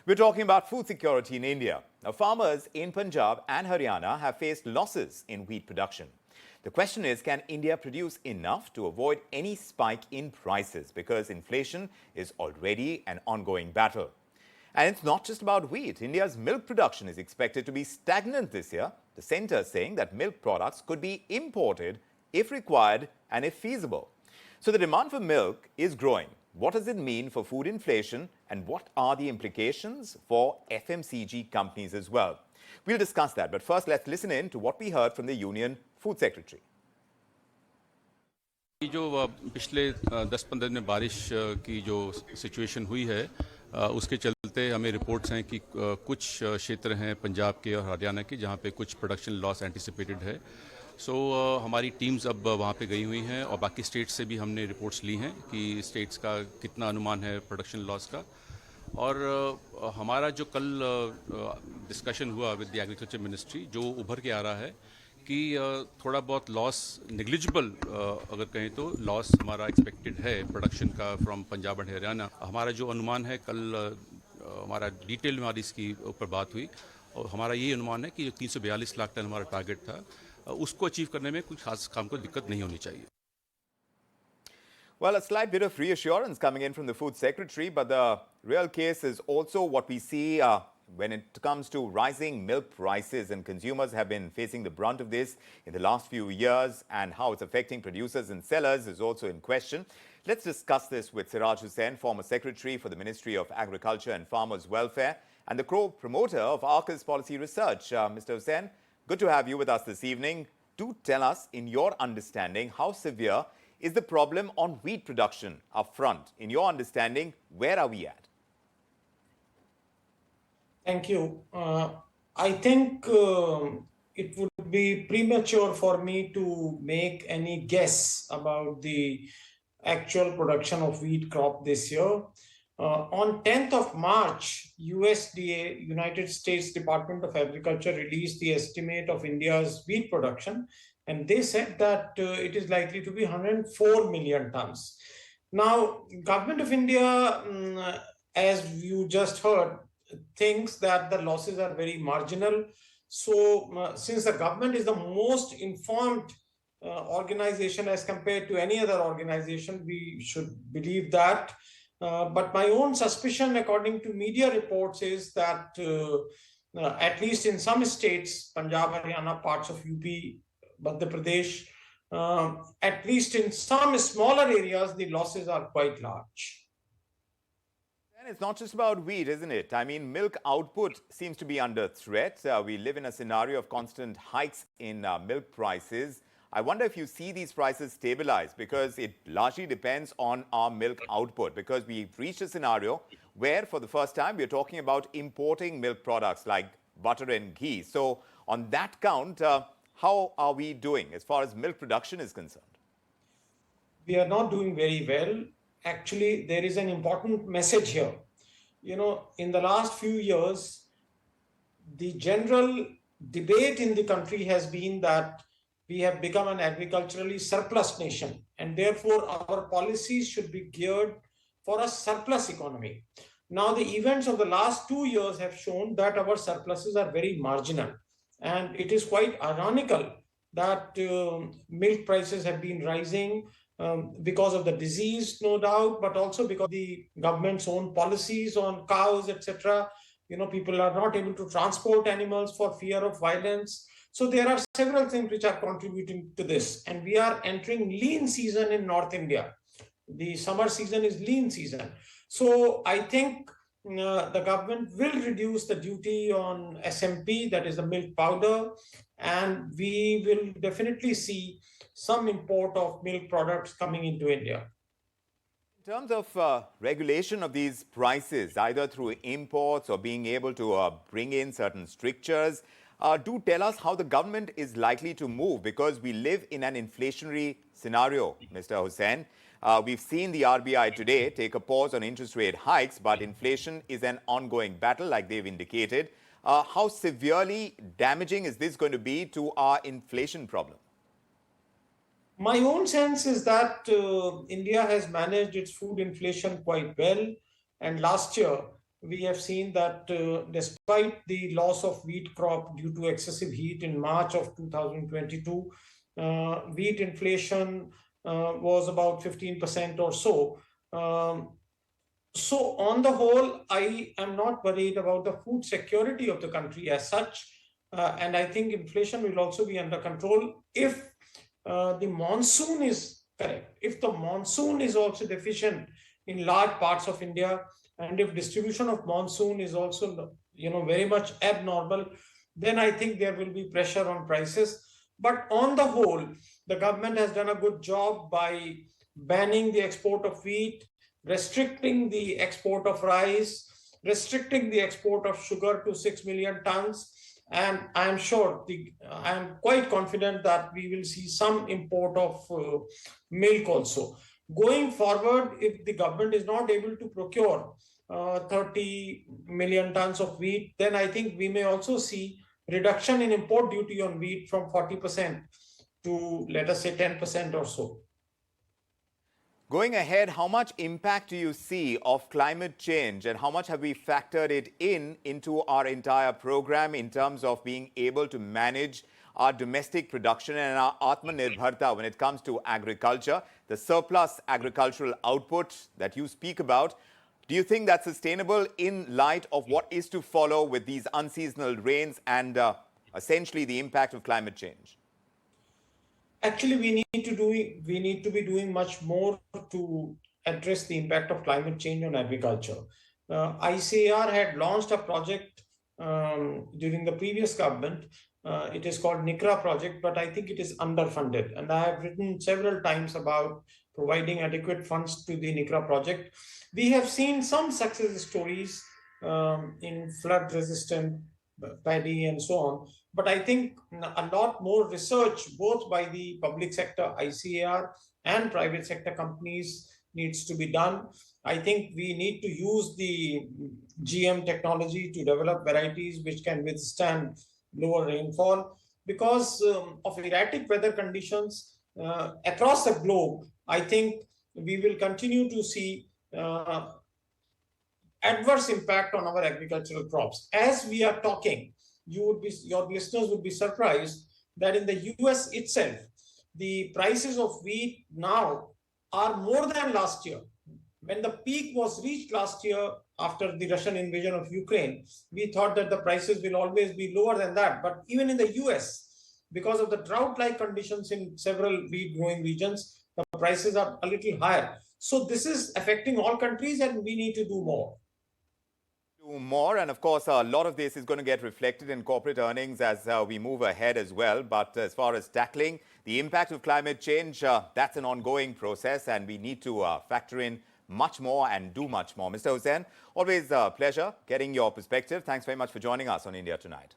We're talking about food security in India. Now, farmers in Punjab and Haryana have faced losses in wheat production. The question is, can India produce enough to avoid any spike in prices? Because inflation is already an ongoing battle. And it's not just about wheat. India's milk production is expected to be stagnant this year. The centre saying that milk products could be imported if required and if feasible. So the demand for milk is growing. What does it mean for food inflation, and what are the implications for FMCG companies as well? We'll discuss that, but first let's listen in to what we heard from the Union Food Secretary. ये जो पिछले 10-15 दिन में बारिश की जो situation हुई है उसके चलते हमें रिपोर्ट्स हैं कि कुछ क्षेत्र हैं पंजाब के और हरियाणा के जहां पे कुछ प्रोडक्शन लॉस एंटिसिपेटेड है। सो हमारी टीम्स अब वहां पे गई हुई हैं और बाकी स्टेट्स से भी हमने रिपोर्ट्स ली हैं कि स्टेट्स का कितना अनुमान है प्रोडक्शन लॉस का। और हमारा जो कल डिस्कशन हुआ विद द एग्रीकल्चर मिनिस्ट्री, जो उभर के आ रहा है कि थोड़ा बहुत लॉस नेग्लिजिबल अगर कहें तो लॉस हमारा एक्सपेक्टेड है प्रोडक्शन का फ्रॉम पंजाब एंड हरियाणा। हमारा जो अनुमान है कल हमारा डिटेल में हमारी इसकी ऊपर बात हुई और हमारा ये अनुमान है कि जो 342 लाख टन हमारा टारगेट था उसको अचीव करने में कुछ खास काम को दिक्कत नहीं होनी चाहिए। Well, a slight bit of reassurance coming in from the Food Secretary, but the real case is also what we see when it comes to rising milk prices, and consumers have been facing the brunt of this in the last few years, and how it's affecting producers and sellers is also in question. Let's discuss this with Siraj Hussain, former Secretary for the Ministry of Agriculture and Farmers Welfare and the co-promoter of Arcus Policy Research. Mr. Hussain, good to have you with us this evening. Do tell us, in your understanding, how severe is the problem on wheat production up front? In your understanding, where are we at? Thank you. I think it would be premature for me to make any guess about the actual production of wheat crop this year. On 10th of March, USDA, United States Department of Agriculture, released the estimate of India's wheat production, and they said that it is likely to be 104 million tons. Now, Government of India, as you just heard, thinks that the losses are very marginal. So, since the government is the most informed organization as compared to any other organization, we should believe that. But my own suspicion, according to media reports, is that at least in some states, Punjab, Haryana, parts of UP, Madhya Pradesh, at least in some smaller areas, the losses are quite large. And it's not just about wheat, isn't it? I mean, milk output seems to be under threat. We live in a scenario of constant hikes in milk prices. I wonder if you see these prices stabilize, because it largely depends on our milk output, because we've reached a scenario where for the first time we're talking about importing milk products like butter and ghee. So on that count, how are we doing as far as milk production is concerned? We are not doing very well. Actually, there is an important message here. You know, in the last few years, the general debate in the country has been that we have become an agriculturally surplus nation, and therefore our policies should be geared for a surplus economy. Now, the events of the last 2 years have shown that our surpluses are very marginal, and it is quite ironical that milk prices have been rising because of the disease, no doubt, but also because of the government's own policies on cows, etc. You know, people are not able to transport animals for fear of violence. So there are several things which are contributing to this, and we are entering lean season in North India. The summer season is lean season. So I think the government will reduce the duty on SMP, that is the milk powder, and we will definitely see some import of milk products coming into India. In terms of regulation of these prices, either through imports or being able to bring in certain strictures, do tell us how the government is likely to move, because we live in an inflationary scenario, Mr. Hussain. We've seen the RBI today take a pause on interest rate hikes, but inflation is an ongoing battle, like they've indicated. How severely damaging is this going to be to our inflation problem? My own sense is that India has managed its food inflation quite well. And last year, we have seen that despite the loss of wheat crop due to excessive heat in March of 2022, wheat inflation was about 15% or so. So on the whole, I am not worried about the food security of the country as such. And I think inflation will also be under control if the monsoon is correct. If the monsoon is also deficient in large parts of India, and if distribution of monsoon is also very much abnormal, then I think there will be pressure on prices. But on the whole, the government has done a good job by banning the export of wheat, restricting the export of rice, restricting the export of sugar to 6 million tons. And I'm sure, I'm quite confident that we will see some import of milk also. Going forward, if the government is not able to procure 30 million tons of wheat, then I think we may also see reduction in import duty on wheat from 40% to, let us say, 10% or so. Going ahead, how much impact do you see of climate change and how much have we factored it into our entire program in terms of being able to manage our domestic production and our Atmanirbharta when it comes to agriculture, the surplus agricultural output that you speak about? Do you think that's sustainable in light of what is to follow with these unseasonal rains and essentially the impact of climate change? Actually, we need to be doing much more to address the impact of climate change on agriculture. ICAR had launched a project during the previous government. It is called NICRA project, but I think it is underfunded. And I have written several times about providing adequate funds to the NICRA project. We have seen some success stories in flood-resistant paddy and so on. But I think a lot more research, both by the public sector, ICAR, and private sector companies needs to be done. I think we need to use the GM technology to develop varieties which can withstand lower rainfall. Because of erratic weather conditions across the globe, I think we will continue to see adverse impact on our agricultural crops. As we are talking, your listeners would be surprised that in the US itself, the prices of wheat now are more than last year. When the peak was reached last year after the Russian invasion of Ukraine, we thought that the prices will always be lower than that. But even in the US, because of the drought-like conditions in several wheat growing regions, the prices are a little higher. So this is affecting all countries and we need to do more. And of course a lot of this is going to get reflected in corporate earnings as we move ahead as well. But as far as tackling the impact of climate change, that's an ongoing process and we need to factor in much more and do much more. Mr. Hussain, always a pleasure getting your perspective. Thanks very much for joining us on India Tonight.